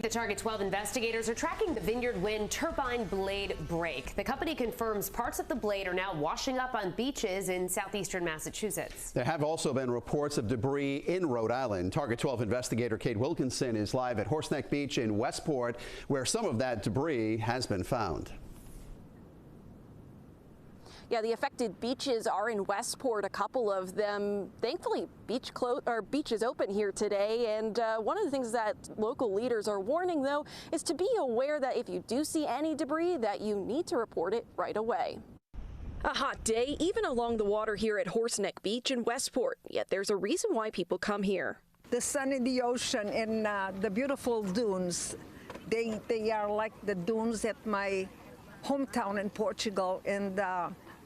The Target 12 investigators are tracking the Vineyard Wind turbine blade break. The company confirms parts of the blade are now washing up on beaches in southeastern Massachusetts. There have also been reports of debris in Rhode Island. Target 12 investigator Kate Wilkinson is live at Horseneck Beach in Westport, where some of that debris has been found. Yeah, the affected beaches are in Westport, a couple of them. Thankfully, beaches open here today. And one of the things that local leaders are warning, though, is to be aware that if you do see any debris, that you need to report it right away. A hot day, even along the water here at Horseneck Beach in Westport. Yet there's a reason why people come here. The sun in the ocean and the beautiful dunes, they are like the dunes at my hometown in Portugal, and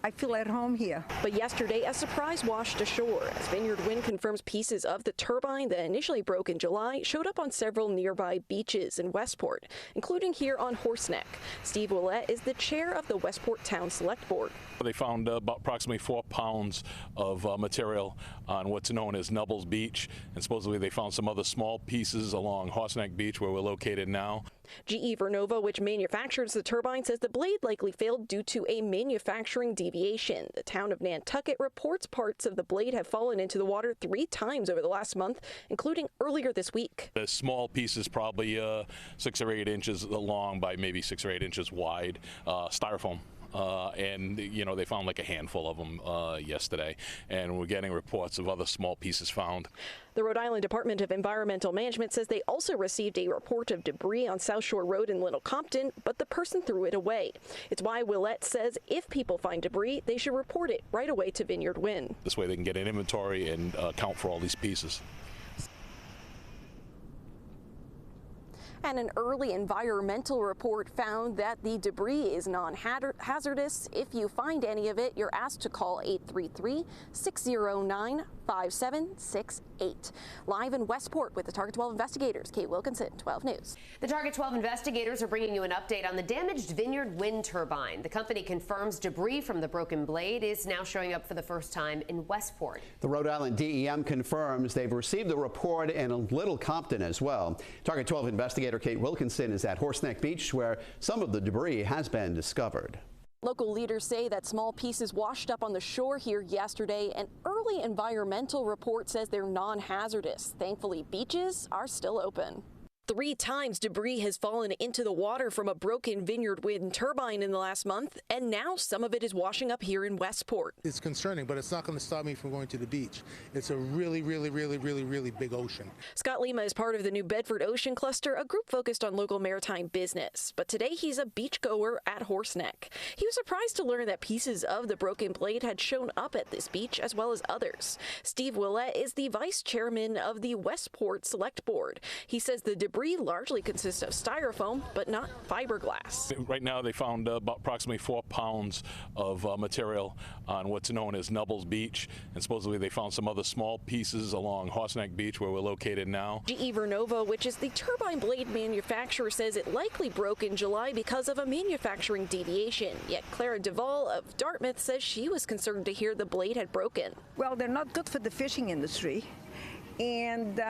I feel at home here. But yesterday, a surprise washed ashore as Vineyard Wind confirms pieces of the turbine that initially broke in July showed up on several nearby beaches in Westport, including here on Horseneck. Steve Willett is the chair of the Westport Town Select Board. They found about approximately 4 pounds of material on what's known as Nubbles Beach, and supposedly they found some other small pieces along Horseneck Beach, where we're located now. GE Vernova, which manufactures the turbine, says the blade likely failed due to a manufacturing deviation. The town of Nantucket reports parts of the blade have fallen into the water 3 times over the last month, including earlier this week. The small pieces, probably 6 or 8 inches long by maybe 6 or 8 inches wide, styrofoam. And they found like a handful of them yesterday, and we're getting reports of other small pieces found. The Rhode Island Department of Environmental Management says they also received a report of debris on South Shore Road in Little Compton, but the person threw it away. It's why Willett says if people find debris, they should report it right away to Vineyard Wind. This way they can get an inventory and account for all these pieces. And an early environmental report found that the debris is non-hazardous. If you find any of it, you're asked to call 833-609-5768. Live in Westport with the Target 12 investigators, Kate Wilkinson, 12 News. The Target 12 investigators are bringing you an update on the damaged Vineyard Wind turbine. The company confirms debris from the broken blade is now showing up for the first time in Westport. The Rhode Island DEM confirms they've received the report in Little Compton as well. Target 12 investigator Kate Wilkinson is at Horseneck Beach, where some of the debris has been discovered. Local leaders say that small pieces washed up on the shore here yesterday. An early environmental report says they're non-hazardous. Thankfully, beaches are still open. 3 times debris has fallen into the water from a broken Vineyard Wind turbine in the last month, and now some of it is washing up here in Westport. It's concerning, but it's not going to stop me from going to the beach. It's a really big ocean. Scott Lima is part of the New Bedford Ocean Cluster, a group focused on local maritime business. But today he's a beachgoer at Horseneck. He was surprised to learn that pieces of the broken blade had shown up at this beach, as well as others. Steve Willett is the vice chairman of the Westport Select Board. He says the debris largely consists of styrofoam, but not fiberglass. Right now they found about approximately 4 pounds of material on what's known as Nubbles Beach, and supposedly they found some other small pieces along Horseneck Beach, where we're located now. GE Vernova, which is the turbine blade manufacturer, says it likely broke in July because of a manufacturing deviation. Yet Clara Duvall of Dartmouth says she was concerned to hear the blade had broken. Well, they're not good for the fishing industry, and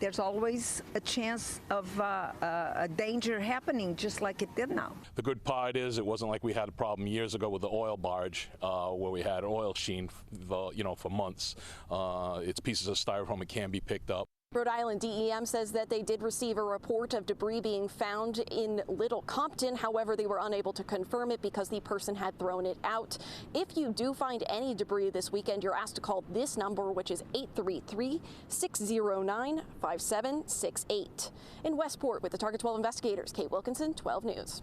there's always a chance of a danger happening, just like it did now. The good part is it wasn't like we had a problem years ago with the oil barge where we had oil sheen for months. It's pieces of styrofoam. It can be picked up. Rhode Island DEM says that they did receive a report of debris being found in Little Compton. However, they were unable to confirm it because the person had thrown it out. If you do find any debris this weekend, you're asked to call this number, which is 833-609-5768. In Westport with the Target 12 investigators, Kate Wilkinson, 12 News.